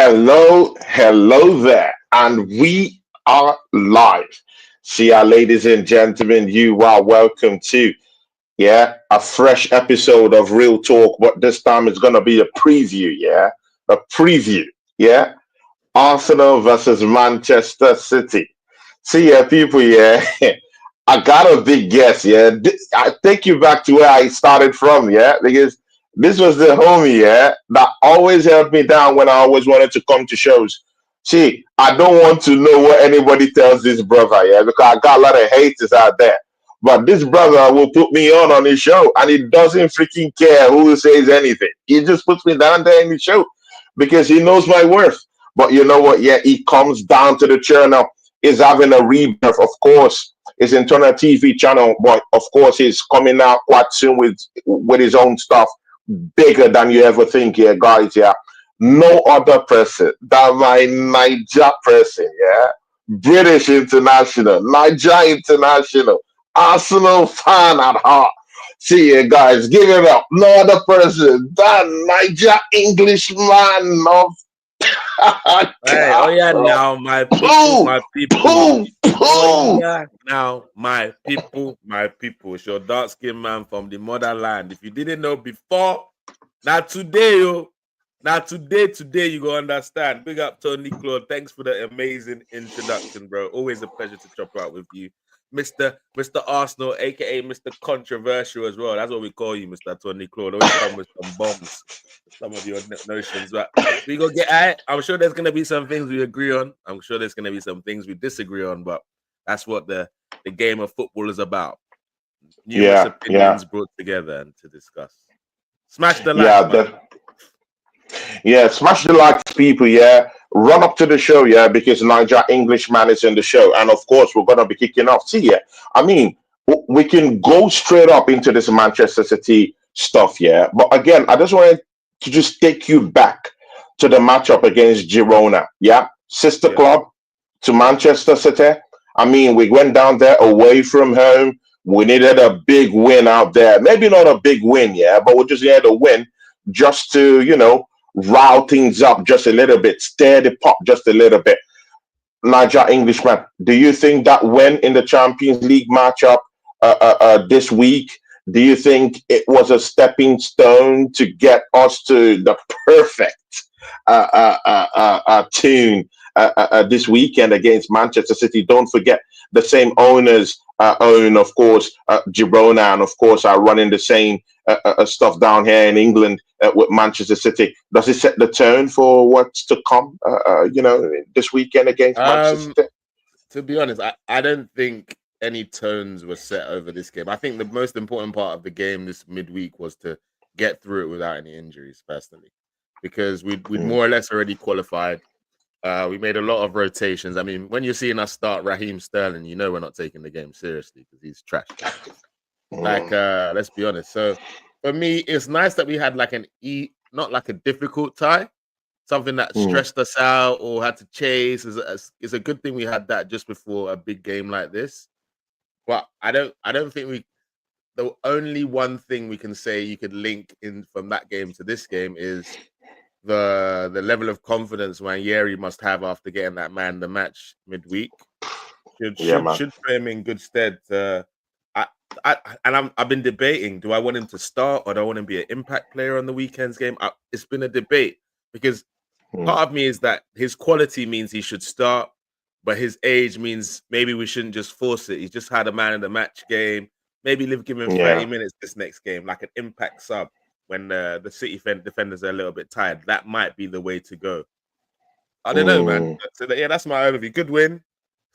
Hello there, and we are live. See ya, ladies and gentlemen. You are welcome to a fresh episode of Real Talk, but this time it's gonna be a preview. A preview. Yeah, Arsenal versus Manchester City. See ya, people. Yeah, I got a big guess. Yeah, I take you back to where I started from. Yeah, because this was the homie. Yeah, that always held me down when I always wanted to come to shows. See, I don't want to know what anybody tells this brother. Yeah, because I got a lot of haters out there. But this brother will put me on his show, and he doesn't freaking care who says anything. He just puts me down there in the show because he knows my worth. But you know what? Yeah, he comes down to the channel. Is having a rebirth, of course. His internal TV channel, but of course, he's coming out quite soon with his own stuff, bigger than you ever think. Yeah, guys. Yeah, no other person than my Niger person. Yeah, British international, Niger international, Arsenal fan at heart. See you guys, give it up. No other person than Niger Englishman of Hey, oh yeah, now my people, Pooh, my people. pooh, Oh pooh. yeah, now my people, my people. It's your dark skinned man from the motherland. If you didn't know before, now today, yo. Now today you go understand. Big up Tony Claude. Thanks for the amazing introduction, bro. Always a pleasure to chop out with you. Mr. Arsenal, aka Mr. Controversial as well. That's what we call you, Mr. Tony Claude. Always come with some bombs, some of your notions. But we gonna get at it. I'm sure there's gonna be some things we agree on. I'm sure there's gonna be some things we disagree on, but that's what the game of football is about. Numerous Yeah, yeah, opinions brought together and to discuss. Smash the like yeah. button. Yeah, smash the likes, people. Yeah, run up to the show. Yeah, because Niger Englishman is in the show, and of course we're gonna be kicking off. See, yeah, I mean, we can go straight up into this Manchester City stuff. Yeah, but again, I just wanted to just take you back to the matchup against Girona. Yeah, sister Yeah. club to Manchester City. I mean, we went down there away from home. We needed a big win out there. Maybe not a big win, yeah, but we just needed a win just to, rile things up just a little bit, stir the pot just a little bit. Niger Englishman, do you think that win in the Champions League matchup this week, do you think it was a stepping stone to get us to the perfect tune this weekend against Manchester City? Don't forget the same owners own, of course, Girona, and of course are running the same stuff down here in England with Manchester City. Does it set the tone for what's to come? This weekend against Manchester Um, City? to be honest, I don't think any tones were set over this game. I think the most important part of the game this midweek was to get through it without any injuries, personally, because we'd Mm, more or less already qualified. We made a lot of rotations. I mean, when you're seeing us start Raheem Sterling, you know we're not taking the game seriously because he's trash. Like, mm, let's be honest. So for me, it's nice that we had like not like a difficult tie, something that mm. stressed us out or had to chase. It's a good thing we had that just before a big game like this. But I don't think we. The only one thing we can say you could link in from that game to this game is the level of confidence Yeri must have after getting that man the match midweek should Yeah, should man. should put him in good stead. I, I've been debating: do I want him to start or do I want him to be an impact player on the weekend's game? It's been a debate because Mm. part of me is that his quality means he should start, but his age means maybe we shouldn't just force it. He's just had a man in the match game. Maybe give him 30 Yeah. minutes this next game, like an impact sub when the City defenders are a little bit tired. That might be the way to go. I don't know, man. Mm. So yeah, that's my overview. Good win,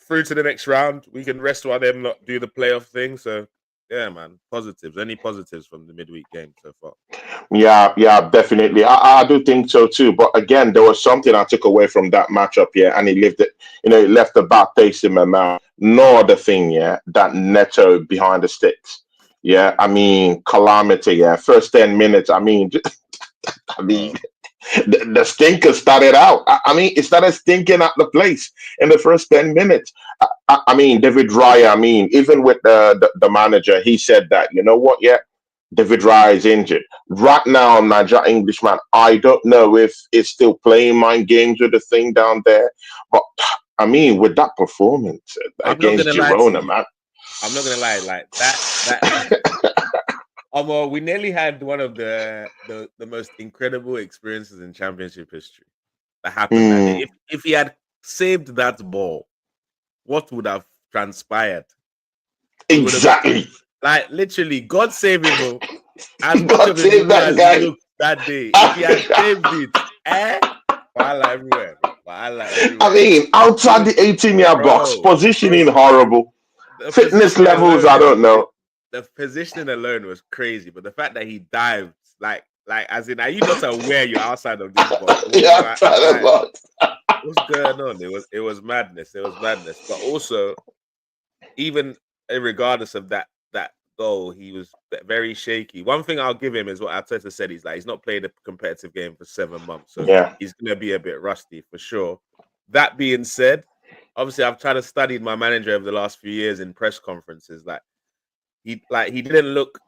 through to the next round. We can rest while them not do the playoff thing. So yeah, man. Positives. Any positives from the midweek game so far? Yeah, yeah, definitely. I do think so too. But again, there was something I took away from that matchup, yeah, and it left a bad taste in my mouth. No other thing, yeah, that Neto behind the sticks. Yeah, I mean, calamity, yeah. First 10 minutes, I mean, I mean, Oh, the stinker started out. I mean, it started stinking at the place in the first 10 minutes. I mean, David Raya, I mean, even with the manager, he said that, you know what, yeah. David Raya is injured. Right now, Niger Englishman, I don't know if it's still playing mind games with the thing down there. But I mean, with that performance I'm not against gonna lie to Girona, you. man. I'm not gonna lie, like that. We nearly had one of the most incredible experiences in championship history that happened that day. Hmm, If he had saved that ball, what would have transpired? It would have been exactly. like literally God save him. Oh, as much God of a save mumu that as he guy. looked that day, if he had saved it, Wahala everywhere, bro. Wahala I everywhere. mean, He outside was, the 18-year box, bro, positioning bro. horrible, The fitness positioning levels, alone I was don't know. the positioning alone was crazy, but the fact that he dived, like as in, are you not aware you're outside of this box? Yeah, trying a lot. What's going on? It was madness. It was madness. But also, even regardless of that goal, he was very shaky. One thing I'll give him is what Arteta said. He's not played a competitive game for 7 months, so Yeah. he's gonna be a bit rusty for sure. That being said, obviously I've tried to study my manager over the last few years in press conferences. He didn't look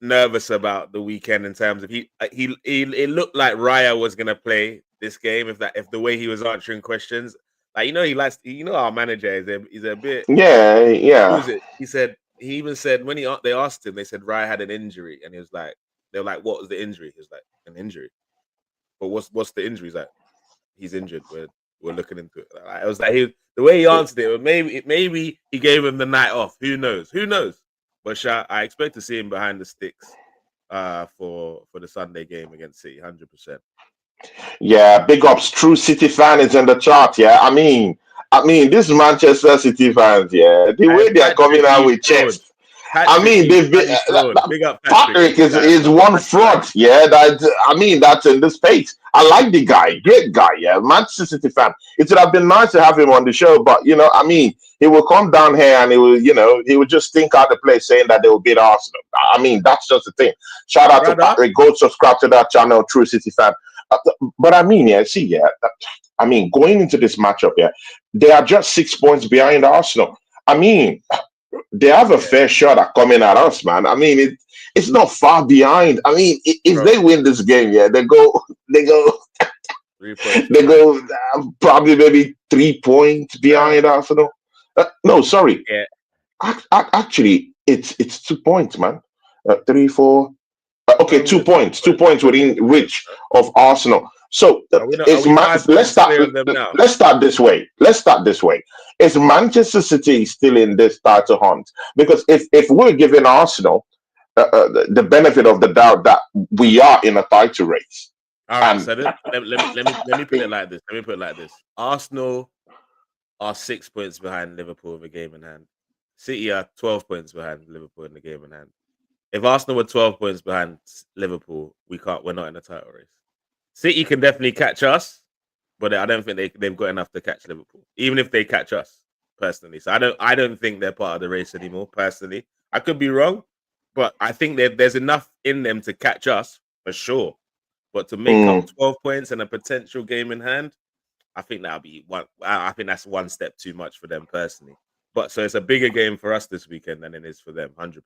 nervous about the weekend in terms of he it looked like Raya was gonna play this game if the way he was answering questions. Like he likes our manager he's a bit Yeah, who yeah. is it? He even said when they asked him, they said Raya had an injury, and he was like, they were like, what was the injury? He was like, an injury. But what's the injury? He's like, he's injured. We're looking into it. Like, it was like the way he answered it, maybe he gave him the night off. Who knows? Who knows? But I expect to see him behind the sticks for the Sunday game against City, 100%. Yeah, big ups. True City fan is in the chart. Yeah, I mean, this Manchester City fans. Yeah, the Hey, way they are coming Patrick, out you with fraud. chest. I Patrick, mean, you they've been, bloody fraud. Big up Patrick. Patrick This guy is is not one touch that. fraud. Yeah, that's in the space. I like the guy, great guy. Yeah, Manchester City fan. It would have been nice to have him on the show, but I mean, he will come down here and he will just think out the place saying that they will beat Arsenal. I mean, that's just the thing. Shout out to Brother, Patrick. Go subscribe to that channel, True City fan. Uh, but I mean, yeah, see, yeah, I mean, going into this matchup, yeah, they are just 6 points behind Arsenal. I mean, they have a yeah, fair shot at coming at us, man. I mean, it's not far behind. I mean, if bro. they win this game, yeah, they go, 3 points they behind. go probably maybe 3 points behind Arsenal. No, sorry, Yeah, actually, it's 2 points, man. Three, four. Okay, no, two we're 3 points, two points. points within reach of Arsenal. So Are we not? Are we 5 points clear of them now? Let's start this way. Let's start this way. Is Manchester City still in this title hunt? Because if we're giving Arsenal the benefit of the doubt that we are in a title race, All right, and so let me put it like this. Let me put it like this. Arsenal are 6 points behind Liverpool with a game in hand. City are 12 points behind Liverpool in the game in hand. If Arsenal were 12 points behind Liverpool, we're not in a title race. City can definitely catch us, but I don't think they've got enough to catch Liverpool, even if they catch us personally. So I don't think they're part of the race anymore. Personally, I could be wrong, but I think there's enough in them to catch us for sure. But to make up mm, 12 points and a potential game in hand, I think that'll be one. I think that's one step too much for them personally. But so it's a bigger game for us this weekend than it is for them, 100%.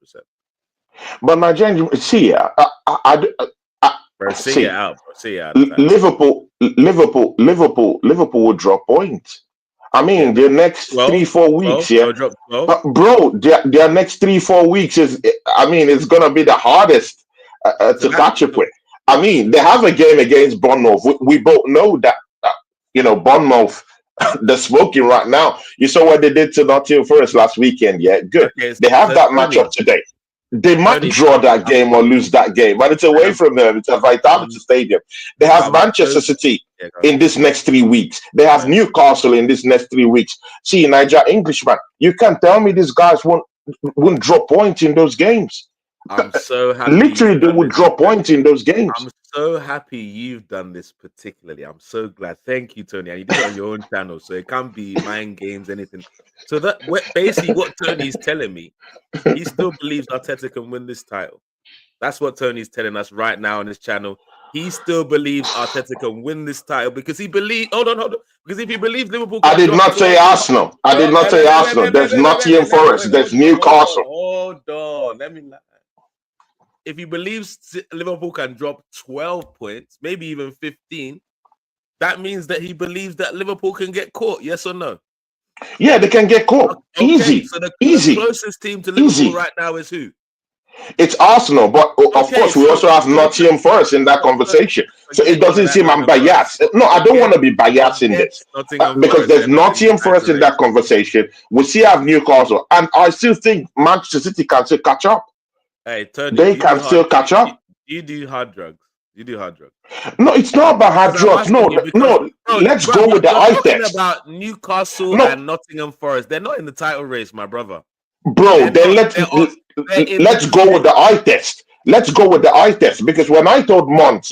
but Nigerian, see, Bro, see it see, out, bro. See it out of that. Liverpool will drop points. I Yeah, mean, no. their next 12, 3 4 weeks, 12. yeah. They'll drop 12. Bro, their next 3 4 weeks is, I mean, it's gonna be the hardest So to that catch up so, with. I mean, they have a game against Bournemouth. We both know that, Bournemouth, they're smoking right now. You saw what they did to Nottingham Forest last weekend. Yeah, good. okay. They have So that Tony, matchup today. They might Tony, draw that game or lose that game, but it's away I'm, from them. It's a Vitality I'm, Stadium. They have I'm Manchester so City yeah. Go on. in this next 3 weeks. They have Go Newcastle in this next 3 weeks. See, Niger Englishman, you can't tell me these guys won't drop points in those games. I'm so happy Literally, you've they done would this, drop points Tony. in those games. I'm so happy you've done this particularly. I'm so glad. Thank you, Tony. And you did it on your own channel, so it can't be mind games, anything. So basically what Tony's telling me, he still believes Arteta can win this title. That's what Tony's telling us right now on his channel. He still believes Arteta can win this title because he believes. Hold on. Because if he believes Liverpool I can did drop not say 12 points, Arsenal. I did not say Arsenal. There's Nottingham let me wait. Forest. There's Newcastle. Hold on. Let me. if he believes Liverpool can drop 12 points, maybe even 15, that means that he believes that Liverpool can get caught. Yes or no? Yeah, they can get caught. Okay, Easy. so the Easy. closest team to Liverpool Easy. right now is who? It's Arsenal, but of Okay, course we so- also have so- Nottingham Forest in that so- conversation. So forget it all of doesn't that seem I'm Nottingham biased. Forest. No, I don't Forget- want to be biased in forget this Nottingham because Forest. there's They're not in Nottingham the Forest in title that race. conversation. We still have Newcastle, and I still think Manchester City can still catch up. Hey, Tony, They do you can do still hard- catch up. You do hard drugs. You do hard drugs. No, it's not about hard Because I'm drugs. asking No, you because, no. bro, Let's bruv, go with the you're eye talking test. about Newcastle No. and Nottingham Forest. They're not in the title race, my brother. Bro, They're then not. They're in let's the go with the eye test. Let's go with the eye test because when I told Mont,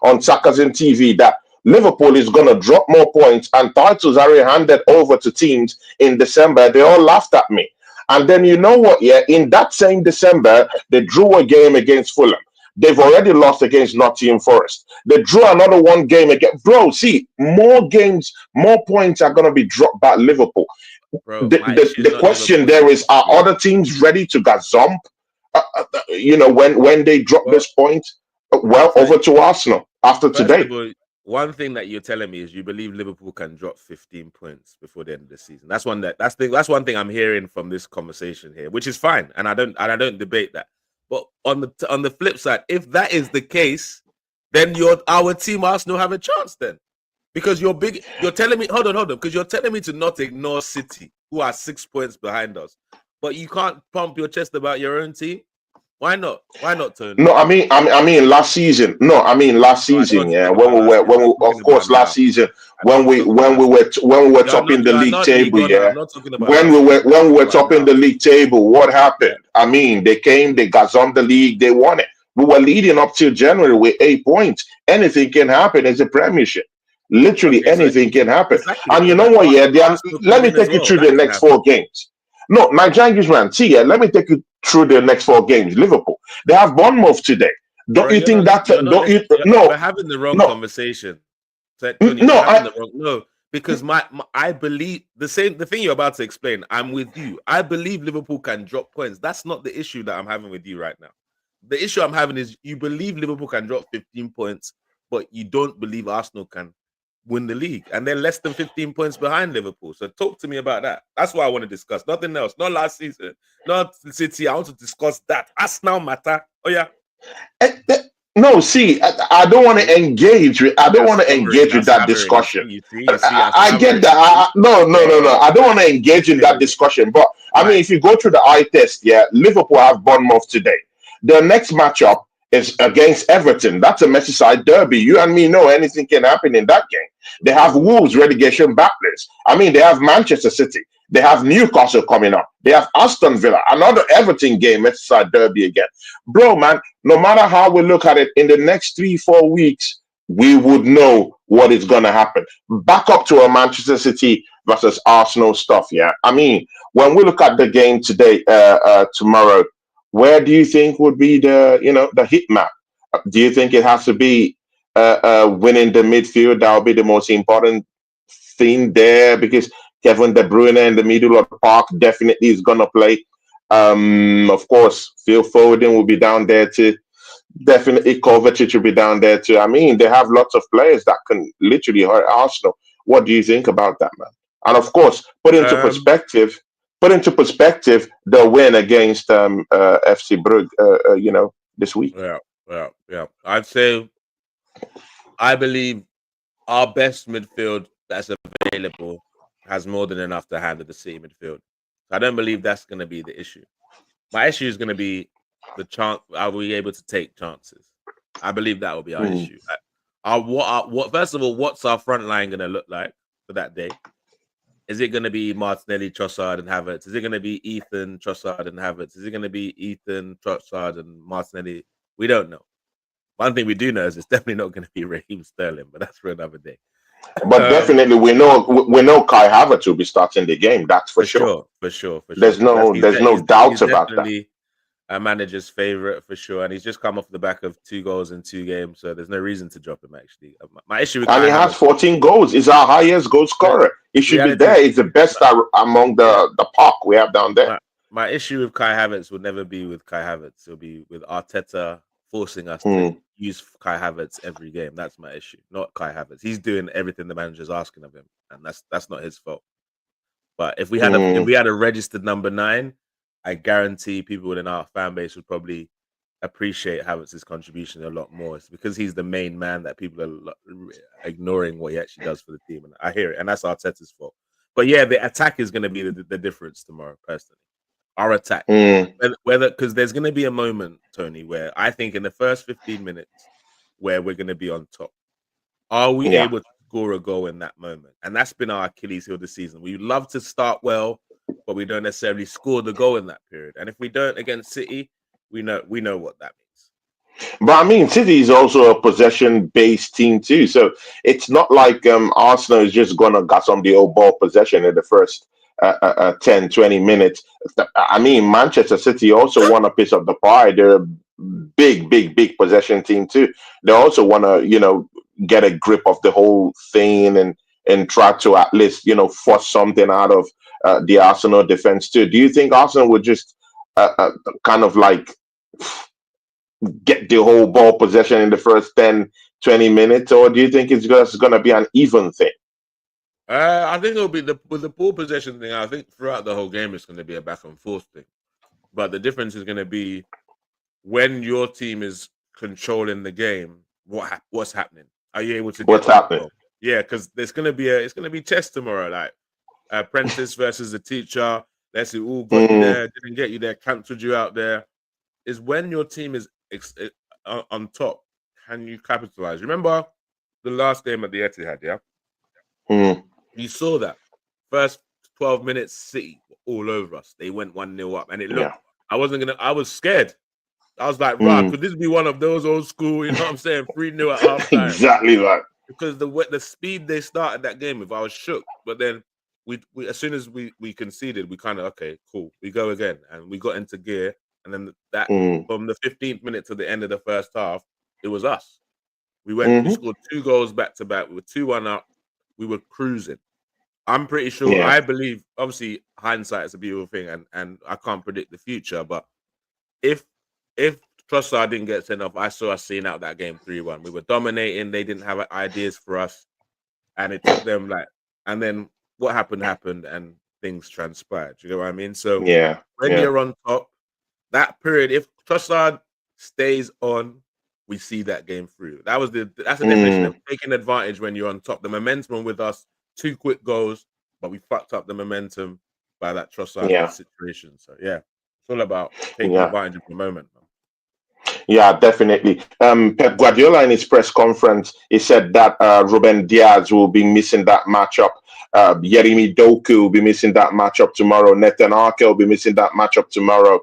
on Sakazin TV that Liverpool is gonna drop more points and titles are handed over to teams in December, they all laughed at me. And then you know what? Yeah, in that same December, they drew a game against Fulham. They've already lost against Nottingham Forest. They drew another one game again. Bro, see, more games, more points are gonna be dropped by Liverpool. Bro, The question there is: are other teams ready to gazump? When they drop this point, over to Arsenal after today. All, one thing that you're telling me is you believe Liverpool can drop 15 points before the end of the season. That's one thing I'm hearing from this conversation here, which is fine, and I don't debate that. But on the flip side, if that is the case, then our team Arsenal have a chance then. Because you're telling me, hold on, because you're telling me to not ignore City, who are 6 points behind us, but you can't pump your chest about your own team. Why not? Why not, Tony? No, I mean last season. No, I mean last season. Yeah, when we last season when we were topping the league table. Yeah, when we were topping the league table, what happened? Yeah. I mean, they got on the league, they won it. We were leading up till January with 8 points. Anything can happen as a premiership. Literally anything can happen. Exactly. And you know what? Yeah, let me take you through the next 4 games. No, Nigerians, man. See, let me take you through the next 4 games. Liverpool, they have Bournemouth today. Don't you think that? Don't you? No, we're having the wrong conversation. No, because I believe the thing you're about to explain. I'm with you. I believe Liverpool can drop points. That's not the issue that I'm having with you right now. The issue I'm having is you believe Liverpool can drop 15 points, but you don't believe Arsenal can win the league, and they're less than 15 points behind Liverpool. So talk to me about that. That's what I want to discuss. Nothing else. Not last season. Not City. I want to discuss that. Arsenal matter. Oh yeah. No, see, I don't want to engage with. I don't want to engage with that discussion. I get that. No. I don't want to engage in that discussion. But I mean, if you go through the eye test, Liverpool have Bournemouth today. The next matchup is against Everton. That's a Merseyside derby. You and me know anything can happen in that game. They have Wolves relegation battlers. I mean, they have Manchester City. They have Newcastle coming up. They have Aston Villa, another Everton game, Merseyside derby again. Bro, man, no matter how we look at it, in the next 3-4 weeks, we would know what is going to happen. Back up to a Manchester City versus Arsenal stuff, yeah? I mean, when we look at the game today, tomorrow, where do you think would be the hit map? Do you think it has to be winning the midfield? That will be the most important thing there because Kevin De Bruyne in the middle of the park definitely is going to play. Of course, Phil Foden will be down there too. Definitely Kovacic will be down there too. I mean, they have lots of players that can literally hurt Arsenal. What do you think about that, man? And of course, put into perspective the win against FC Brugge, this week. Yeah. I'd say I believe our best midfield that's available has more than enough to handle the City midfield. I don't believe that's going to be the issue. My issue is going to be the chance. Are we able to take chances? I believe that will be our issue. First of all, what's our front line going to look like for that day? Is it going to be Martinelli, Trossard, and Havertz? Is it going to be Ethan, Trossard, and Havertz? Is it going to be Ethan, Trossard, and Martinelli? We don't know. One thing we do know is it's definitely not going to be Raheem Sterling, but that's for another day. But definitely, we know Kai Havertz will be starting the game. That's for sure. For sure. There's no doubt about that. A manager's favorite for sure, and he's just come off the back of 2 goals in 2 games, so there's no reason to drop him. Actually, my issue with he has 14 goals. He's our highest goal scorer. He should be there. He's the best among the park we have down there. my issue with Kai Havertz will never be with Kai Havertz. It'll be with Arteta forcing us Mm. to use Kai Havertz every game. That's my issue, not Kai Havertz. He's doing everything the manager's asking of him, and that's not his fault. But if we had a registered number 9, I guarantee people within our fan base would probably appreciate Havertz's contribution a lot more. It's because he's the main man that people are ignoring what he actually does for the team, and I hear it, and that's Arteta's fault. But yeah, the attack is going to be the difference tomorrow, personally. Our attack, whether because there's going to be a moment, Tony, where I think in the first 15 minutes where we're going to be on top. Are we able to score a goal in that moment? And that's been our Achilles heel this season. We love to start well, but we don't necessarily score the goal in that period. And if we don't against City, we know what that means. But I mean, City is also a possession-based team too, so it's not like Arsenal is just gonna got some of the old ball possession in the first 10, 20 minutes. I mean, Manchester City also want a piece of the pie. They're a big possession team too. They also want to, get a grip of the whole thing and try to at least, force something out of the Arsenal defense too. Do you think Arsenal would just kind of like get the whole ball possession in the first 10, 20 minutes, or do you think it's just going to be an even thing? I think it'll be with the ball possession thing. I think throughout the whole game, it's going to be a back and forth thing. But the difference is going to be when your team is controlling the game. What's happening? Are you able to? What's happening? Yeah, because it's going to be chess tomorrow. Like apprentice versus the teacher. Let's see, all got you there, didn't get you there, cancelled you out there. Is when your team is on top. Can you capitalize? Remember the last game at the Etihad? Yeah. You saw that first 12 minutes, City all over us. They went 1-0 up, and it looked. Yeah. I was scared. I was like, right, could this be one of those old school? You know what I'm saying? 3-0 at halftime. Exactly right. Because the speed they started that game with, I was shook. But then we as soon as we conceded, we kind of okay, cool. We go again, and we got into gear. And then that from the 15th minute to the end of the first half, it was us. We went. We scored 2 goals back to back. We were 2-1 up. We were cruising. I'm pretty sure. Yeah. I believe. Obviously, hindsight is a beautiful thing, and I can't predict the future. But if Trossard didn't get sent off, I saw us seeing out that game 3-1. We were dominating. They didn't have ideas for us, and it took them And then what happened, and things transpired. You know what I mean? So when you're on top. That period, if Trossard stays on, we see that game through. That's the definition of taking advantage when you're on top. The momentum with us, 2 quick goals, but we fucked up the momentum by that Trossard situation. So it's all about taking advantage of the moment. Yeah, definitely. Pep Guardiola in his press conference, he said that Ruben Diaz will be missing that matchup. Yeremi Doku will be missing that matchup tomorrow. Nathan Ake will be missing that matchup tomorrow.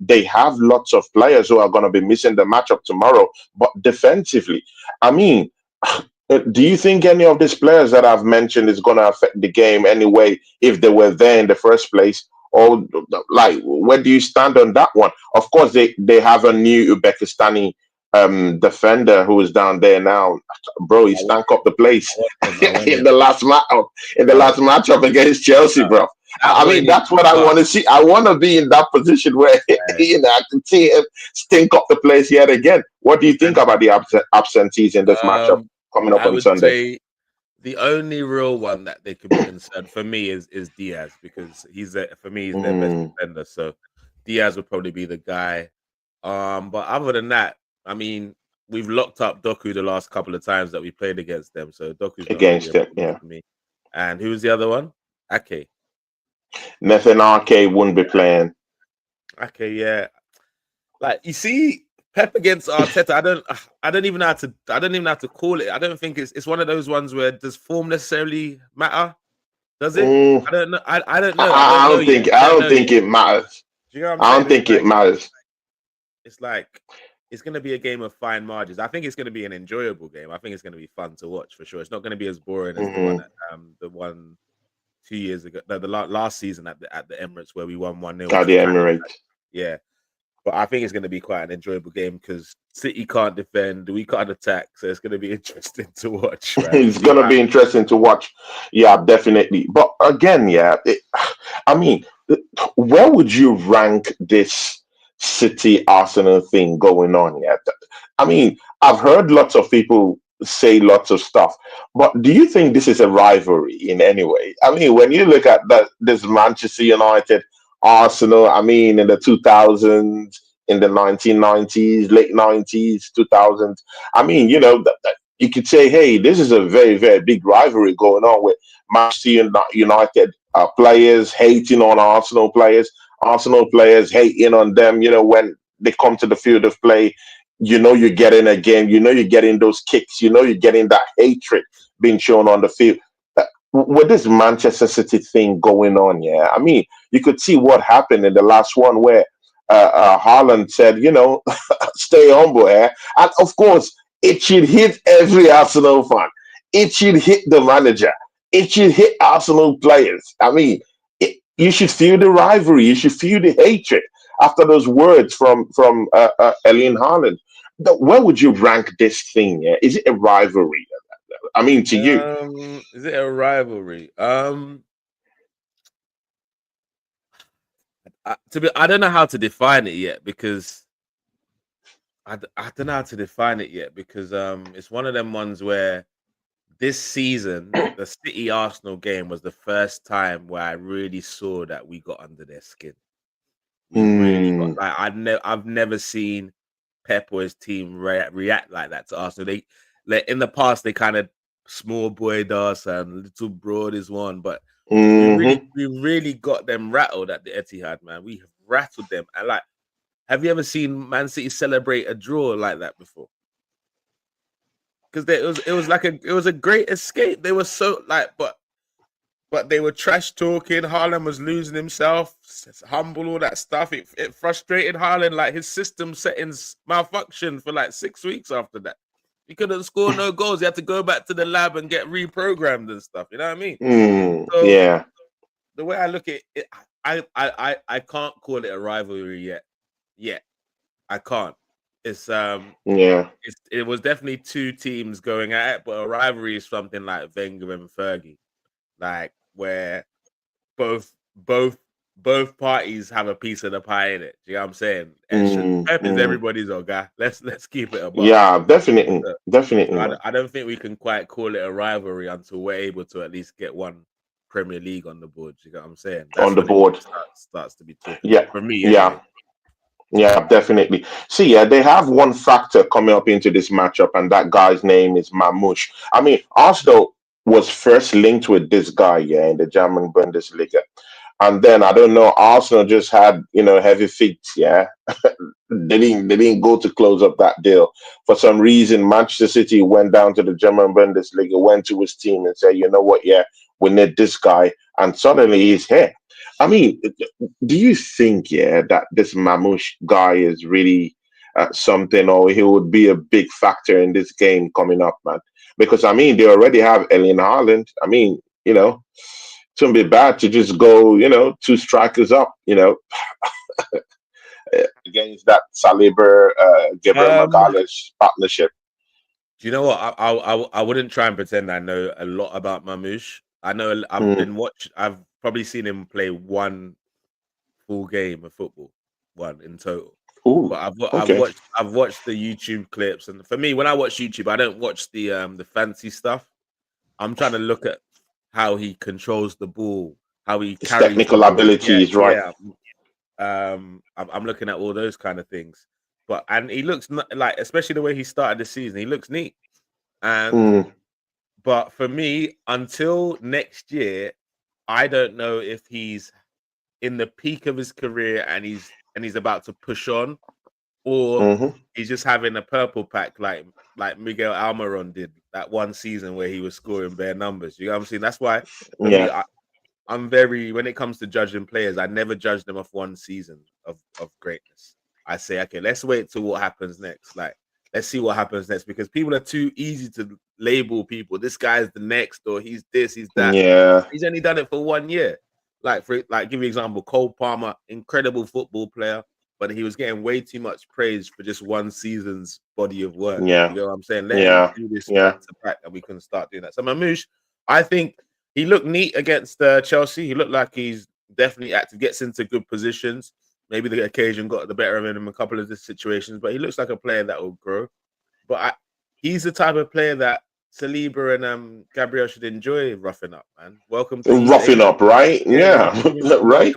They have lots of players who are going to be missing the matchup tomorrow. But defensively, I mean, do you think any of these players that I've mentioned is going to affect the game anyway if they were there in the first place? Or like, where do you stand on that one? Of course, they have a new Uzbekistani defender who is down there now. Bro, he stank up the place in the last matchup against Chelsea, bro. I mean, that's what I want to see. I want to be in that position where I can see him stink up the place yet again. What do you think about the absentees in this matchup coming up on Sunday? The only real one that they could be concerned for me is Diaz, because he's their best defender. So Diaz would probably be the guy. But other than that, I mean, we've locked up Doku the last couple of times that we played against them. So Doku's against them, for me. And who's the other one? Ake. Nathan Ake wouldn't be playing. Ake, yeah. Like you see. Pep against Arteta, I don't even know how to call it. I don't think it's one of those ones where does form necessarily matter? Does it? I don't know. I don't know. I don't think it matters. Do you know what I'm saying? I don't think it matters. It's like it's going to be a game of fine margins. I think it's going to be an enjoyable game. I think it's going to be fun to watch for sure. It's not going to be as boring as the one 2 years ago, the last season at the Emirates where we won 1-0. At the Emirates. Yeah. But I think it's going to be quite an enjoyable game because City can't defend, we can't attack, so it's going to be interesting to watch. Right? It's going to be interesting to watch. Yeah, definitely. But again, I mean, where would you rank this City Arsenal thing going on here? I mean, I've heard lots of people say lots of stuff, but do you think this is a rivalry in any way? I mean, when you look at this Manchester United, Arsenal, I mean, in the 2000s, in the 1990s, late 90s, 2000s, I mean, you could say, hey, this is a very, very big rivalry going on with Manchester United players hating on Arsenal players hating on them, when they come to the field of play, you're getting a game, you're getting those kicks, you're getting that hatred being shown on the field. With this Manchester City thing going on, yeah, I mean, you could see what happened in the last one where Haaland said, stay humble, eh? And of course, it should hit every Arsenal fan. It should hit the manager. It should hit Arsenal players. I mean, you should feel the rivalry. You should feel the hatred after those words from Erling Haaland. Where would you rank this thing? Yeah? Is it a rivalry? I mean, to you. Is it a rivalry? I don't know how to define it yet because I don't know how to define it yet because it's one of them ones where this season the City Arsenal game was the first time where I really saw that we got under their skin. We really got I've never seen Pep or his team react like that to Arsenal. In the past they kind of small boyed us and little broad is one, but we really got them rattled at the Etihad, man. We have rattled them. And have you ever seen Man City celebrate a draw like that before? Because it was a great escape. They were so but they were trash talking. Haaland was losing himself, humble, all that stuff. It frustrated Haaland. Like his system settings malfunctioned for 6 weeks after that. He couldn't score no goals. He had to go back to the lab and get reprogrammed and stuff. You know what I mean? Yeah. The way I look at it, I can't call it a rivalry yet. Yeah, I can't. It's it was definitely two teams going at it, but a rivalry is something like Wenger and Fergie, like where both parties have a piece of the pie in it. Do you know what I'm saying? Pep is everybody's guy. Let's keep it above. Yeah, definitely. I don't think we can quite call it a rivalry until we're able to at least get one Premier League on the board. You know what I'm saying? That's on the board starts to be talking. Yeah, for me. Anyway. Yeah, definitely. See, they have one factor coming up into this matchup, and that guy's name is Mamouche. I mean, Arsenal was first linked with this guy, in the German Bundesliga. And then I don't know, Arsenal just had, heavy feet, yeah. they didn't go to close up that deal. For some reason, Manchester City went down to the German Bundesliga, went to his team and said, you know what, we need this guy, and suddenly he's here. I mean, do you think, that this Mamouche guy is really something, or he would be a big factor in this game coming up, man? Because, I mean, they already have Erling Haaland. I mean, it wouldn't be bad to just go, two strikers up, against that Saliba, Gabriel Magalhaes partnership. Do you know what? I wouldn't try and pretend I know a lot about Mamouche. I know I've probably seen him play one full game of football, one in total. Ooh, but okay. I've watched the YouTube clips, and for me, when I watch YouTube, I don't watch the fancy stuff. I'm trying to look at how he controls the ball, how he His carries technical abilities, right? Yeah. I'm looking at all those kind of things. And he looks like, especially the way he started the season, he looks neat. And but for me, until next year, I don't know if he's in the peak of his career and he's about to push on, or he's just having a purple pack like Miguel Almiron did that one season where he was scoring bare numbers. You know what I'm saying? That's why for me, I'm very, when it comes to judging players, I never judge them off one season of greatness. I say, okay, let's wait till what happens next. Let's see what happens next, because people are too easy to label people. This guy's the next, or he's this, he's that. Yeah. He's only done it for 1 year. Give you an example, Cole Palmer, incredible football player, but he was getting way too much praise for just one season's body of work. Yeah. You know what I'm saying? Let him do this back to back, and we can start doing that. So Mamouche, I think he looked neat against Chelsea. He looked like he's definitely active, gets into good positions. Maybe the occasion got the better of him in a couple of the situations, but he looks like a player that will grow. But he's the type of player that Saliba and Gabriel should enjoy roughing up, man. Welcome to his Roughing age. up, right? Yeah, right.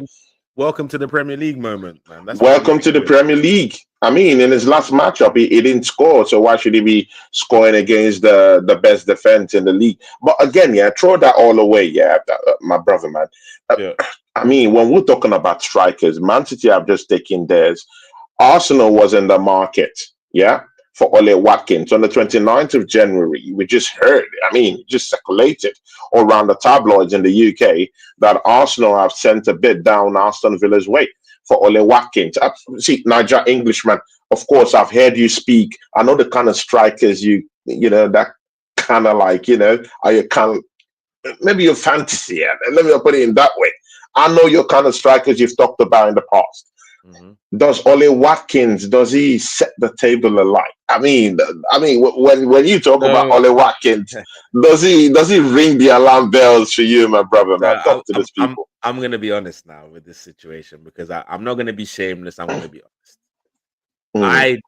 Welcome to the Premier League moment, man. That's what I'm Welcome to the saying. Premier League. I mean, in his last matchup, he didn't score, so why should he be scoring against the best defense in the league? But again, yeah, throw that all away, yeah, my brother, man. Yeah. I mean, when we're talking about strikers, Man City have just taken theirs. Arsenal was in the market, yeah, for Ole Watkins on the 29th of January. We just heard, I mean, just circulated all around the tabloids in the UK that Arsenal have sent a bid down Aston Villa's way for Ole Watkins. See, Niger Englishman, of course, I've heard you speak. I know the kind of strikers you know, that kind of like, you know, are you kind of, maybe your fantasy, yeah. Let me put it in that way. I know your kind of strikers you've talked about in the past. Mm-hmm. Does Ole Watkins, does he set the table alight? I mean, when you talk about Ole Watkins, does he ring the alarm bells for you, my brother? Man, talk to these people. I'm gonna be honest now with this situation because I'm not gonna be shameless. I'm gonna be honest.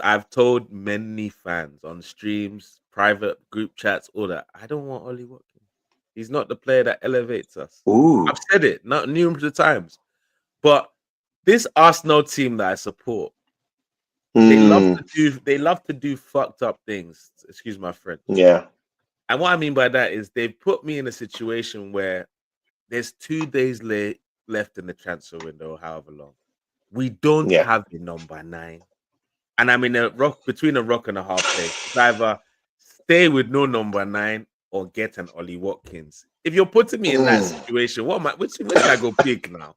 I've told many fans on streams, private group chats, all that. I don't want Ole Watkins. He's not the player that elevates us. Ooh. I've said it not numerous times. But this Arsenal team that I support, they love to do fucked up things. Excuse my French. Yeah. And what I mean by that is they've put me in a situation where there's 2 days left in the transfer window, however long. We don't have a number 9. And I'm in between a rock and a hard place. It's either stay with no number 9 or get an Ole Watkins. If you're putting me in that situation, which should I go pick now?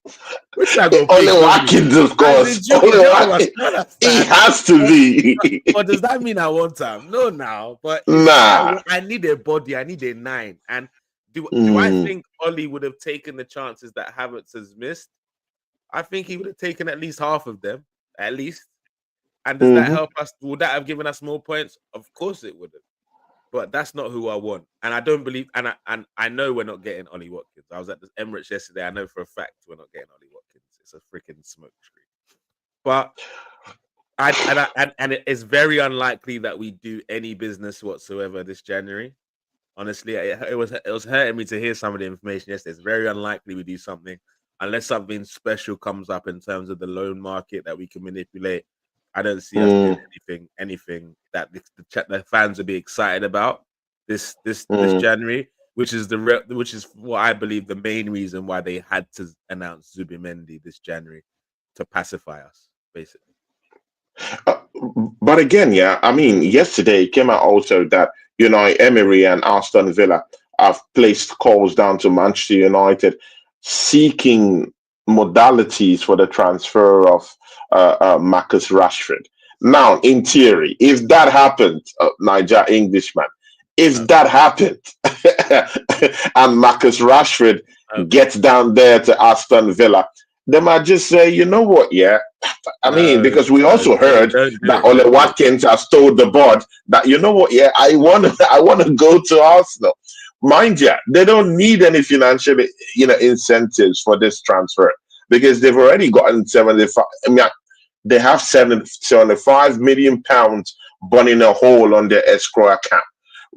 Which should I go pick? Ole Watkins, of course. He has to be. But does that mean I want him? No, now. But I need a body. I need a 9. And do I think Ole would have taken the chances that Havertz has missed? I think he would have taken at least half of them, at least. And does that help us? Would that have given us more points? Of course it would have. But that's not who I want. And I don't believe, and I know we're not getting Ole Watkins. I was at the Emirates yesterday. I know for a fact we're not getting Ole Watkins. It's a freaking smoke screen. But it is very unlikely that we do any business whatsoever this January. Honestly, it was hurting me to hear some of the information yesterday. It's very unlikely we do something unless something special comes up in terms of the loan market that we can manipulate. I don't see us doing anything that the fans will be excited about this January, which is what I believe the main reason why they had to announce Zubimendi this January to pacify us, basically. But again, yeah, I mean, yesterday it came out also that Unai Emery and Aston Villa have placed calls down to Manchester United seeking modalities for the transfer of Marcus Rashford. Now, in theory, if that happened, Niger Englishman, if that happened, and Marcus Rashford gets down there to Aston Villa, they might just say, you know what, yeah. I mean, because we also heard that Ole Watkins has told the board that, you know what, yeah, I want to go to Arsenal. Mind you, they don't need any financial, incentives for this transfer because they've already gotten 75. I mean, they have 75 million pounds burning a hole on their escrow account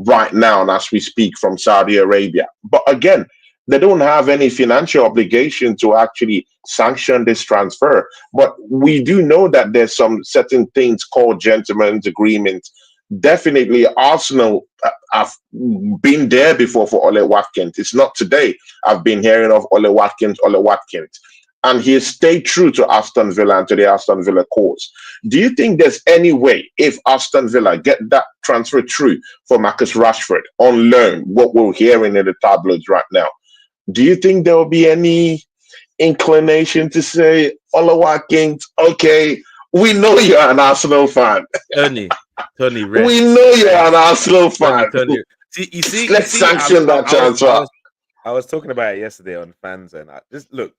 right now, as we speak, from Saudi Arabia. But again, they don't have any financial obligation to actually sanction this transfer. But we do know that there's some certain things called gentleman's agreement. Definitely, Arsenal have been there before for Ole Watkins. It's not today I've been hearing of Ole Watkins. And he has stayed true to Aston Villa and to the Aston Villa cause. Do you think there's any way, if Aston Villa get that transfer through for Marcus Rashford on loan, what we're hearing in the tabloids right now, do you think there will be any inclination to say, Ole Watkins, okay, we know you're an Arsenal fan. Tony, we know you're an Arsenal fan. Tony. Let's sanction that transfer. I was talking about it yesterday on Fans, and look.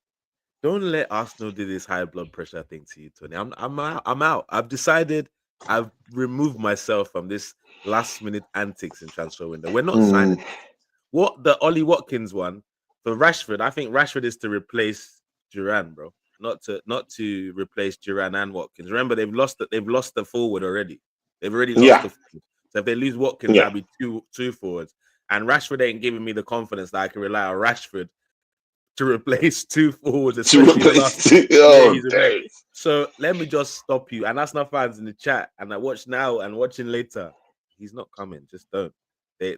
Don't let Arsenal do this high blood pressure thing to you, Tony. I'm out. I've decided I've removed myself from this last minute antics in transfer window. We're not signing. What the Ole Watkins one, For Rashford, I think Rashford is to replace Duran, bro. Not to replace Duran and Watkins. Remember, they've lost the forward already. They've already lost Yeah, the forward. So if they lose Watkins, yeah. that'll be two forwards. And Rashford ain't giving me the confidence that I can rely on Rashford to replace two forwards, To especially the last replace, year oh he's been. days. So let me just stop you. And that's not fans in the chat. And I watch now and watching later. He's not coming. Just don't. They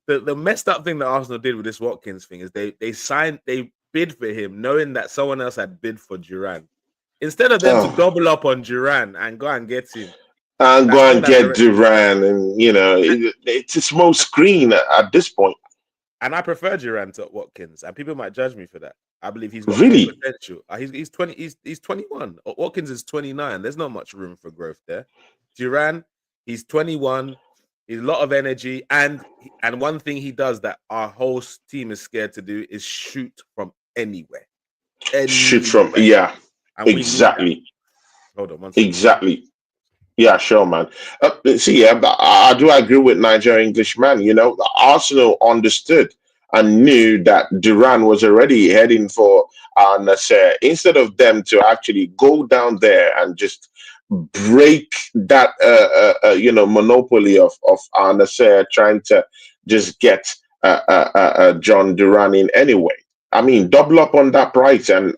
the messed up thing that Arsenal did with this Watkins thing is they bid for him knowing that someone else had bid for Duran. Instead of them to Oh. double up on Duran and go and get him. And That's go more and than get the Duran, and it's a small screen at this point. and I prefer Duran to Watkins, and people might judge me for that. I believe he's got more Really, potential. He's 20. He's 21. Watkins is 29. There's not much room for growth there. Duran, he's 21. He's a lot of energy, and one thing he does that our whole team is scared to do is shoot from anywhere. shoot from, yeah, And we need that. exactly, Hold on one second. exactly. Yeah, sure, man. See, yeah, I do agree with Niger Englishman. Arsenal understood and knew that Duran was already heading for Nasser. Instead of them to actually go down there and just break that, monopoly of Nasser, trying to just get John Duran in anyway. I mean, double up on that price and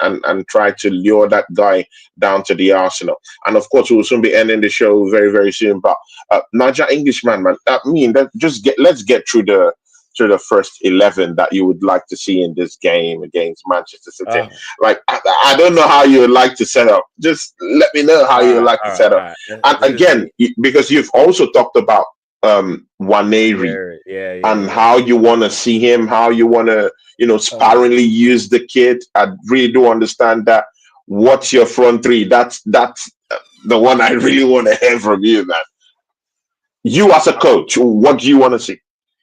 try to lure that guy down to the Arsenal. And of course, we'll soon be ending the show very, very soon. But Niger Englishman, man, let's get through the first 11 that you would like to see in this game against Manchester City. Like, I don't know how you would like to set up. Just let me know how you would like to set up. And again, because you've also talked about Waneri, and how you want to see him, how you want to, sparingly use the kid. I really do understand that. What's your front three? That's the one I really want to hear from you, man. You as a coach, what do you want to see?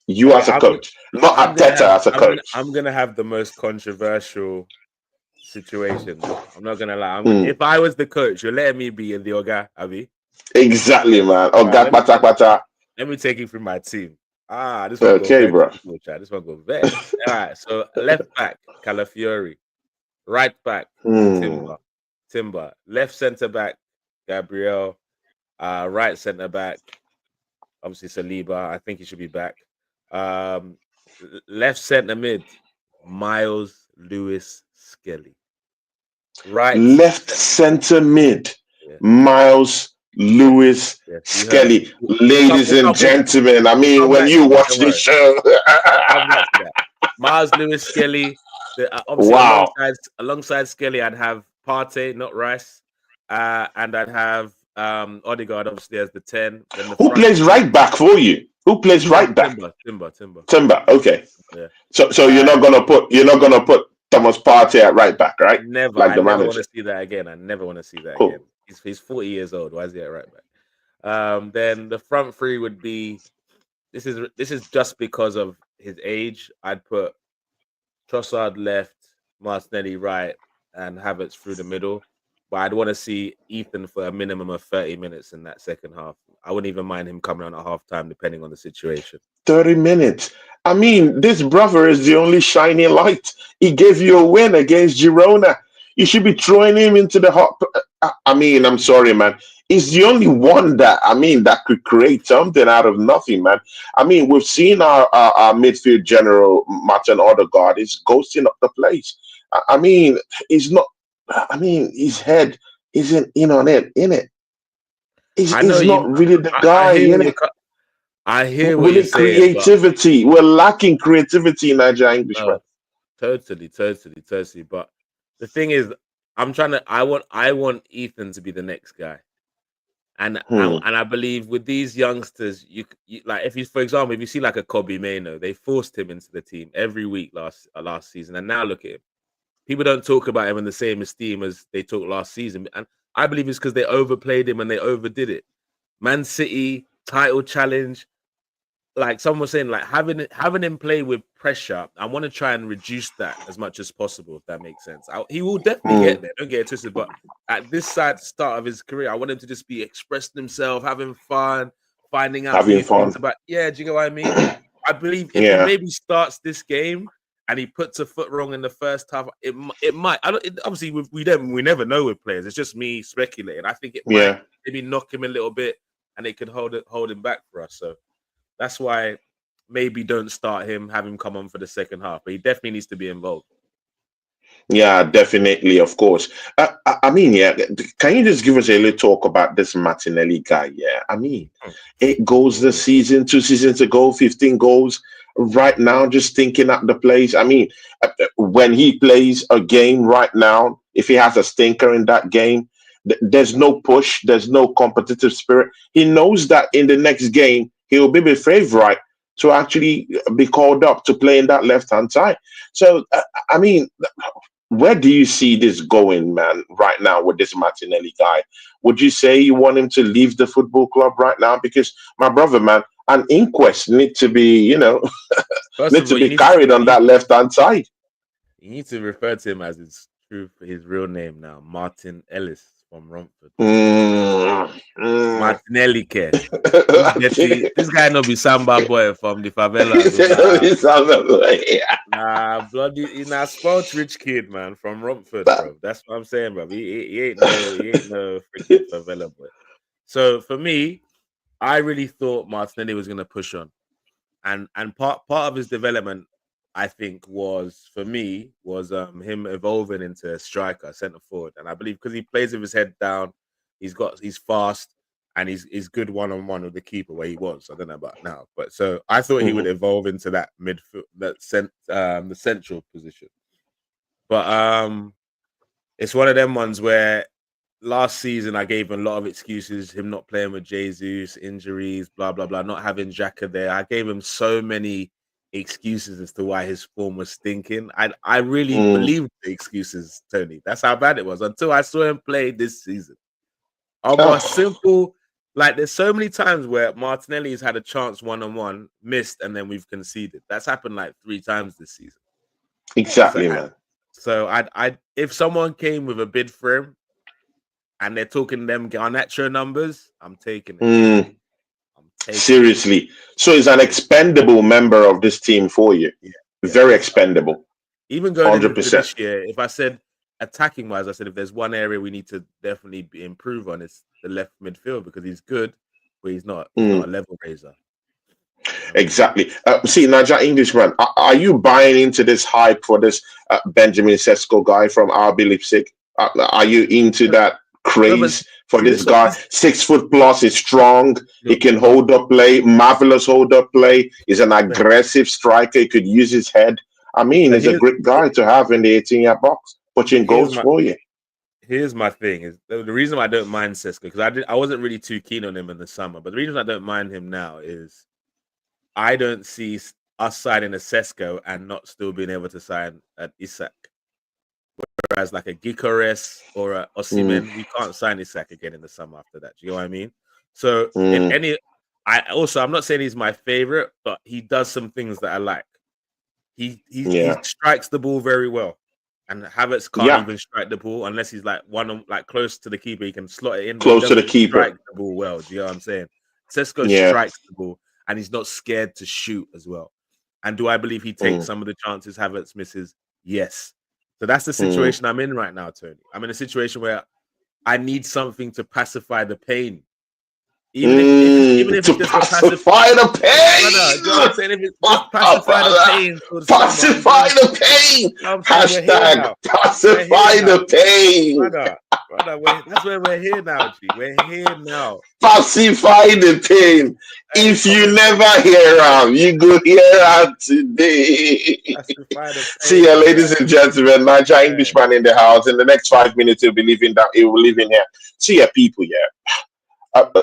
You as a coach, not Arteta as a coach. I'm gonna have the most controversial situation. I'm not gonna lie. If I was the coach, you're letting me be in the Oga, Abi. Exactly, man. Oga Pata Pata. Let me take you through my team. This one okay, bro. This one go very. All right. So left back, Calafiori. Right back, Timber. Left centre back, Gabriel. Right centre back, obviously Saliba. I think he should be back. Left centre mid, Miles Lewis Skelly. Right left centre mid, Miles Lewis Skelly. Ladies and gentlemen, I mean, when you watch this show, Miles Lewis Skelly. Obviously, alongside Skelly, I'd have Partey, not Rice, and I'd have Odegaard, obviously, as the 10. Then who plays right back for you? Who plays right back? Timber. Okay. Yeah. So you're not gonna put Thomas Partey at right back, right? Never. I never want to see that again. Again. He's 40 years old. Why is he at right back? Then the front three would be. This is just because of his age. I'd put Trossard left, Martinelli right, and Havertz through the middle. But I'd want to see Ethan for a minimum of 30 minutes in that second half. I wouldn't even mind him coming on at half time, depending on the situation. 30 minutes. I mean, this brother is the only shining light. He gave you a win against Girona. You should be throwing him into the hot. I mean, I'm sorry, man. He's the only one that could create something out of nothing, man. I mean, we've seen our midfield general, Martin Odegaard, is ghosting up the place. I mean, he's not. I mean, his head isn't in on it, innit? He's not really the guy, innit? I hear what you're saying. Creativity. We're lacking creativity in Niger Englishman. Totally. But the thing is, I want Ethan to be the next guy. And I believe with these youngsters, you like if you see like a Kobe Mainoo, they forced him into the team every week last season, and now look at him. People don't talk about him in the same esteem as they talked last season, and I believe it's because they overplayed him and they overdid it. Man City title challenge, like someone was saying, like having him play with pressure. I want to try and reduce that as much as possible, if that makes sense. He will definitely get there. Don't get it twisted. But at this start of his career, I want him to just be expressing himself, having fun, finding out things about. Yeah, do you know what I mean? I believe if he maybe starts this game and he puts a foot wrong in the first half, it might. I don't. Obviously, we never know with players. It's just me speculating. I think it might maybe knock him a little bit, and it could hold him back for us. So that's why maybe don't start him. Have him come on for the second half, but he definitely needs to be involved. Yeah, definitely, of course. I mean, yeah, can you just give us a little talk about this Martinelli guy? Yeah, I mean, 8 goals this season, 2 seasons ago, 15 goals. Right now, just thinking up the plays. I mean, when he plays a game right now, if he has a stinker in that game, there's no push, there's no competitive spirit. He knows that in the next game, he will be the favorite to actually be called up to play in that left-hand side. So, I mean, where do you see this going, man, right now with this Martinelli guy? Would you say you want him to leave the football club right now? Because, my brother, man, an inquest need to be, carried on that left-hand side. You need to refer to him as his real name now, Martin Ellis from Romford. Martinelli care. This guy no be Samba boy from the favela. Nah, bloody, spoiled rich kid, man, from Romford, bro. That's what I'm saying, bro. He ain't no freaking favela boy. So for me, I really thought Martinelli was gonna push on, and part of his development, I think, was him evolving into a striker, centre forward, and I believe because he plays with his head down, he's fast, and he's good one-on-one with the keeper where he was. I don't know about now, but so I thought he would evolve into that midfield, the central position. But it's one of them ones where last season I gave him a lot of excuses, him not playing with Jesus, injuries, blah blah blah, not having Xhaka there. I gave him so many excuses as to why his form was stinking. I really believed the excuses, Tony. That's how bad it was until I saw him play this season. Simple. Like, there's so many times where Martinelli has had a chance one-on-one, missed, and then we've conceded. That's happened like 3 times this season. Exactly, man. So I if someone came with a bid for him and they're talking them Garnacho numbers, I'm taking it. Seriously. So he's an expendable member of this team for you. Yeah. Very expendable. Even going 100%. Into this year, if I said attacking wise, I said if there's one area we need to definitely improve on, it's the left midfield, because he's good, but he's not a level raiser. Exactly. See, Niger Englishman, are you buying into this hype for this Benjamin Sesko guy from RB Leipzig? Are you into that craze for this guy? 6 foot plus, he's strong, he can hold up play, marvelous hold up play, he's an aggressive striker, he could use his head. I mean, he's a great guy to have in the 18-yard box, pushing goals for you. Here's my thing: is the reason why I don't mind Sesko, because I wasn't really too keen on him in the summer, but the reason I don't mind him now is I don't see us signing a Sesko and not still being able to sign an Isak. Whereas like a Gyökeres or a Osimhen, we can't sign Isak again in the summer after that. Do you know what I mean? So I'm not saying he's my favorite, but he does some things that I like. He strikes the ball very well, and Havertz can't even strike the ball unless he's like close to the keeper. He can slot it in close to the keeper. Strike the ball well. Do you know what I'm saying? Sesko strikes the ball, and he's not scared to shoot as well. And do I believe he takes some of the chances Havertz misses? Yes. So that's the situation I'm in right now, Tony. I'm in a situation where I need something to pacify the pain. Even if to pacify the pain. You know what I'm saying? If it's just pacify the pain. Pacify the pain. Hashtag pacify the pain. Brother, that's where we're here now, G. We're here now. Pacify the pain. If you never hear him, you go hear him today. See ya, ladies and gentlemen. Niger Englishman in the house. In the next 5 minutes, he'll be leaving here. See ya, people.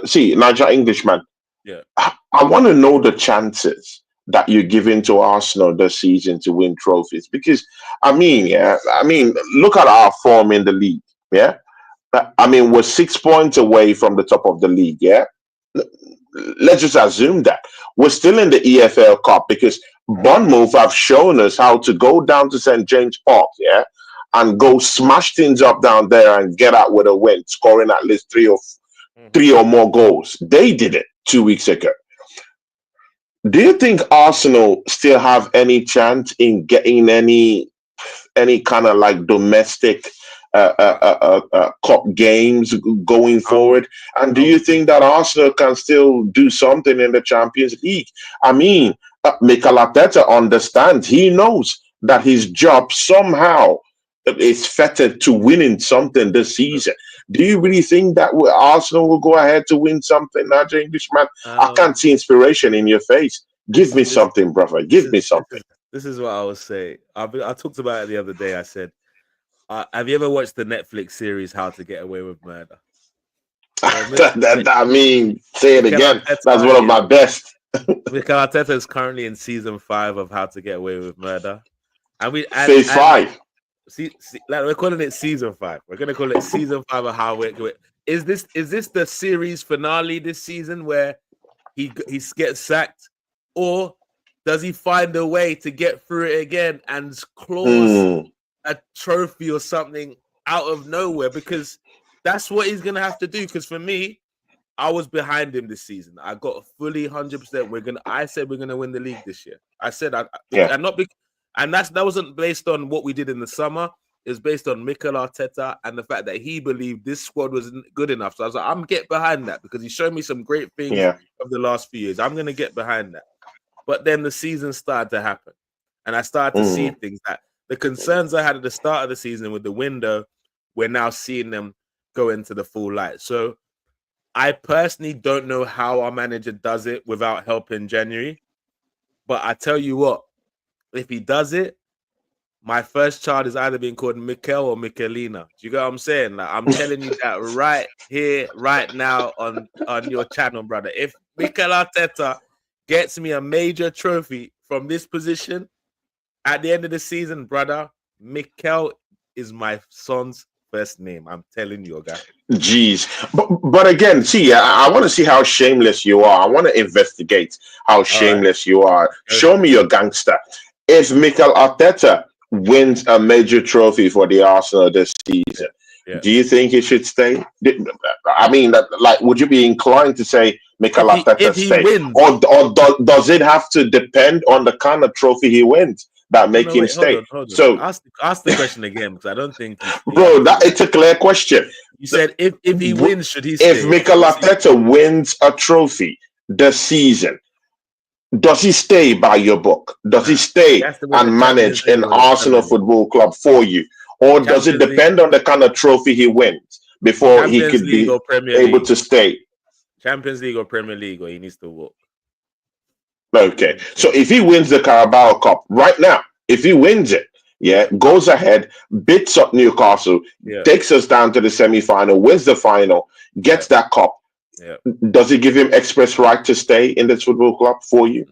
See, Niger Englishman. Yeah. I want to know the chances that you're giving to Arsenal this season to win trophies, because I mean, look at our form in the league. Yeah. I mean, we're 6 points away from the top of the league. Yeah. Let's just assume that we're still in the EFL Cup, because Bournemouth have shown us how to go down to St. James Park, and go smash things up down there and get out with a win, scoring at least 3 or more goals. They did it 2 weeks ago. Do you think Arsenal still have any chance in getting any kind of like domestic I, cup games going I would forward? And do I you would think that Arsenal can still do something in the Champions League? I mean, Mikel Arteta understands. He knows that his job somehow is fettered to winning something this season. Do you really think that Arsenal will go ahead to win something, Nigel Englishman? I can't um see inspiration in your face. Give this me this something, brother. this Give is me this something. is this is what I would say. I talked about it the other day. I said, have you ever watched the Netflix series How to Get Away with Murder? Well, I mean, say it Mikel again. That's Arteta one of is my best. Mikel Arteta is currently in season 5 of How to Get Away with Murder, and we Phase and five. like we're calling it season 5. We're gonna call it season 5 of How We Get. Is this the series finale this season where he gets sacked, or does he find a way to get through it again and claws Mm, a trophy or something out of nowhere? Because that's what he's gonna have to do. Because for me, I was behind him this season. I got fully 100%. I said we're gonna win the league this year. I said yeah. and not big, and that wasn't based on what we did in the summer. It was based on Mikel Arteta and the fact that he believed this squad was good enough. So I was like, I'm get behind that because he showed me some great things Yeah. of the last few years. I'm gonna get behind that. But then the season started to happen, and I started to see Mm, things that the concerns I had at the start of the season with the window, we're now seeing them go into the full light. So I personally don't know how our manager does it without help in January. But I tell you what, if he does it, my first child is either being called Mikel or Michelina. Do you get what I'm saying? Like, I'm telling you that right here, right now on your channel, brother. If Mikel Arteta gets me a major trophy from this position at the end of the season, brother, Mikel is my son's first name. I'm telling you, okay? Jeez. But again, see, I want to see how shameless you are. I want to investigate how All right. shameless you are. Go Show for me it. your gangster. If Mikel Arteta wins a major trophy for the Arsenal this Yeah. season, Yeah. do you think he should stay? I mean, like, would you be inclined to say Mikel Arteta If he stay, wins, or does it have to depend on the kind of trophy he wins that no, make no, him wait, hold stay? on, hold on. So, Ask the question again because I don't think you bro, that answered it. it's a clear question. You said if he wins, should he If stay? Mikel Does he? Arteta wins a trophy this season, does he stay by your book? Does he Nah, he stay has to win the and Champions manage League an or the Arsenal Premier League. Football Club for you? Or does it Champions League, depend on the kind of trophy he wins before he Champions could League be or Premier able League. to stay? Champions League or Premier League, or he needs to walk. Okay. So if he wins the Carabao Cup right now, if he wins it, yeah, Yeah, goes ahead, beats up Newcastle, yeah, takes us down to the semi final, wins the final, yeah, gets that cup, yeah. does it give him express right to stay in this football club for you?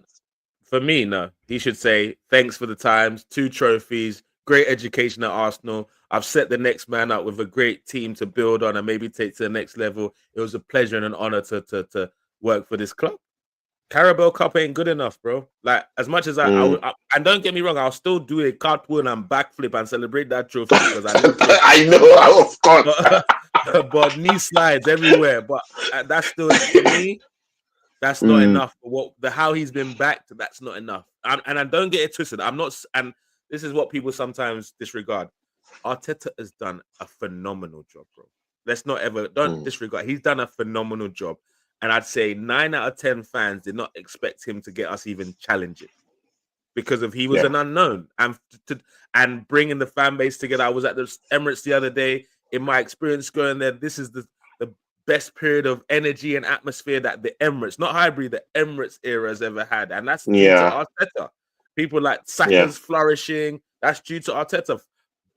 For me, no. He should say thanks for the times, 2 trophies, great education at Arsenal. I've set the next man up with a great team to build on and maybe take to the next level. It was a pleasure and an honor to work for this club. Carabao Cup ain't good enough, bro. Like as much as Mm. and don't get me wrong, I'll still do a cartwheel and backflip and celebrate that trophy because I need trophies. I know, of course. But, but knee slides everywhere. But that's still for me. That's not Mm, enough for what the how he's been backed. That's not enough. And I don't get it twisted. I'm not. And this is what people sometimes disregard. Arteta has done a phenomenal job, bro. Let's not ever don't mm, disregard. He's done a phenomenal job, and I'd say 9 out of 10 fans did not expect him to get us even challenge it because of he was yeah, an unknown and bringing the fan base together. I was at the Emirates the other day. In my experience going there, this is the best period of energy and atmosphere that the Emirates, not Highbury, the Emirates era has ever had, and that's due to yeah, Arteta. People like yeah. Saka's flourishing. That's due to Arteta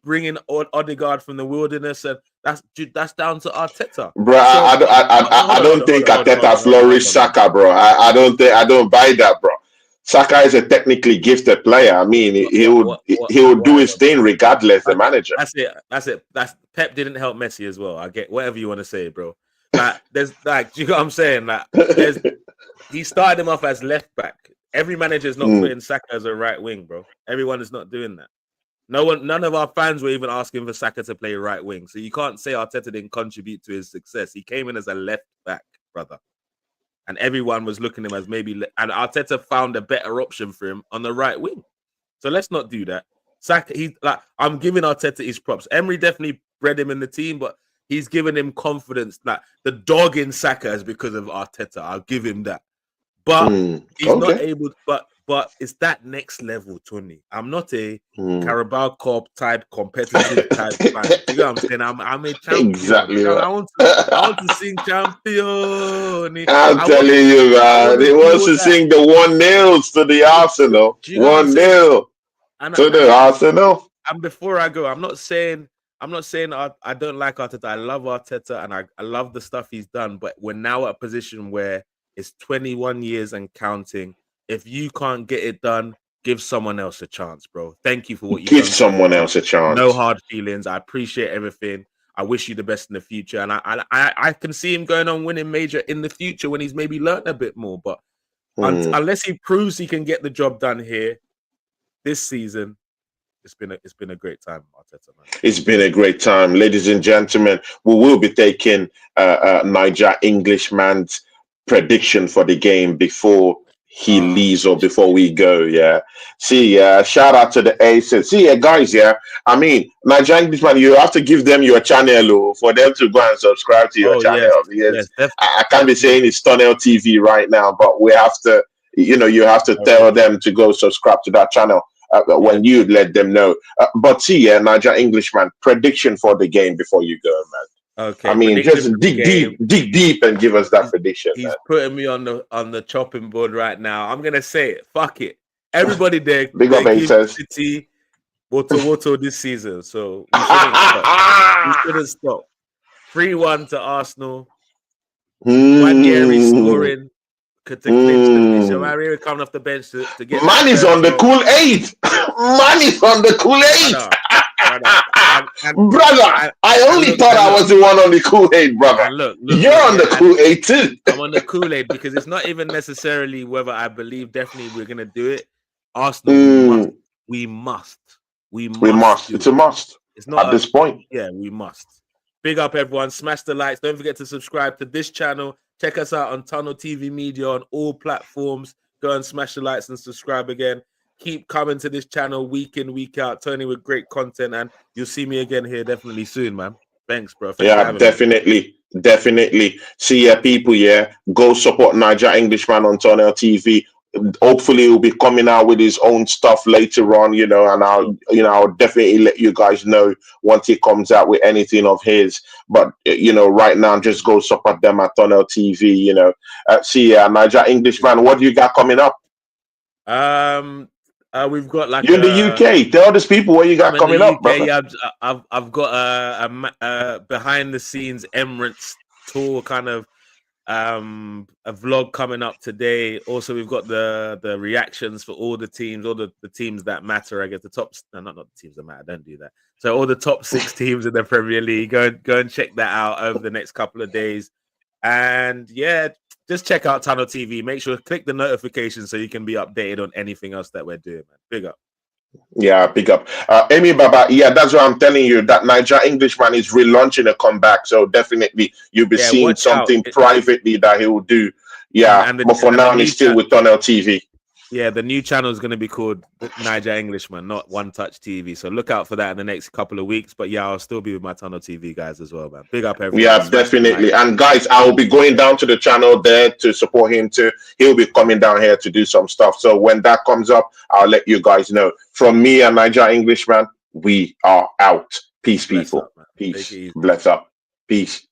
bringing Odegaard from the wilderness, and that's down to Arteta. Bro, So I don't think Ateta hold flourished on. Saka, bro. I don't buy that, bro. Saka is a technically gifted player. I mean, he would do his Whatever, thing bro. regardless. The manager. That's it. That's it. That's Pep didn't help Messi as well. I get whatever you want to say, bro. Like there's like, do you know what I'm saying? Like there's he started him off as left back. Every manager is not Mm, putting Saka as a right wing, bro. Everyone is not doing that. None of our fans were even asking for Saka to play right wing. So you can't say Arteta didn't contribute to his success. He came in as a left back, brother. and everyone was looking at him as maybe, and Arteta found a better option for him on the right wing. So let's not do that. Saka, I'm giving Arteta his props. Emery definitely bred him in the team, but he's given him confidence. Like the dog in Saka is because of Arteta. I'll give him that. But he's not able. But it's that next level, Tony. I'm not a Carabao Cup type competitive type fan. You know what I'm saying? I'm a champion. Exactly. I want to sing champion. I'm telling you, man. He wants to sing the 1-0 to the Arsenal. 1-0 to the Arsenal. And before I go, I'm not saying I don't like Arteta. I love Arteta and I love the stuff he's done. But we're now at a position where it's 21 years and counting. If you can't get it done, give someone else a chance, bro. Thank you for what you've done. Give someone else a chance. No hard feelings. I appreciate everything. I wish you the best in the future. And I can see him going on winning major in the future when he's maybe learned a bit more. But unless he proves he can get the job done here this season, it's been a great time, Arteta, man. It's been a great time. Ladies and gentlemen, we will be taking Niger Englishman's prediction for the game before he leaves or before we go. Shout out to the Aces. Guys, I mean, Niger Englishman, you have to give them your channel for them to go and subscribe to your channel. Yes, I can't be saying it's Tunnel TV right now, but we have to, you have to tell them to go subscribe to that channel when you let them know. But Niger Englishman, prediction for the game before you go, man. Okay. I mean, just dig deep and give us that prediction. He's putting me on the chopping board right now. I'm gonna say it. Fuck it. Everybody there. Big up Aces. City, Woto this season. So we shouldn't stop. We shouldn't stop. 3-1 to Arsenal. Gary scoring to clinch the Mario coming off the bench to get. Man is on the Kool-Aid. Man is on the Kool-Aid. Brother, I only thought I was the one on the Kool-Aid, brother. Look, you're on the Kool-Aid too. I'm on the Kool-Aid because it's not even necessarily whether I believe definitely we're gonna do it. Arsenal, we must. It's a must. It's not at this point. Yeah, we must. Big up everyone. Smash the likes. Don't forget to subscribe to this channel. Check us out on Tunnel TV Media on all platforms. Go and smash the likes and subscribe again. Keep coming to this channel week in, week out, Tony, with great content, and you'll see me again here definitely soon, man. Thanks, bro. Definitely. See people, go support Niger Englishman on Tunnel TV. Hopefully he'll be coming out with his own stuff later on, and I'll definitely let you guys know once he comes out with anything of his. But right now, just go support them at Tunnel TV. Niger Englishman, what do you got coming up? We've got like you're in the UK. Tell these people what you got coming up, brother. Yeah, I've got a behind the scenes Emirates tour kind of a vlog coming up today. Also, we've got the reactions for all the teams, all the teams that matter. I guess the top, not the teams that matter. Don't do that. So all the top 6 teams in the Premier League. Go and check that out over the next couple of days. And just check out Tunnel TV. Make sure to click the notifications so you can be updated on anything else that we're doing, man. Big up. Yeah, big up. Amy Baba, that's what I'm telling you, that Niger Englishman is relaunching a comeback. So definitely you'll be seeing something privately that he will do. Yeah, but for now, he's still with Tunnel TV. Yeah, the new channel is going to be called Niger Englishman, not One Touch TV. So look out for that in the next couple of weeks. But I'll still be with my Tunnel TV guys as well, man. Big up everyone. Yeah, definitely. And guys, I will be going down to the channel there to support him too. He'll be coming down here to do some stuff. So when that comes up, I'll let you guys know. From me and Niger Englishman, we are out. Peace, people. Peace. Bless up. Peace.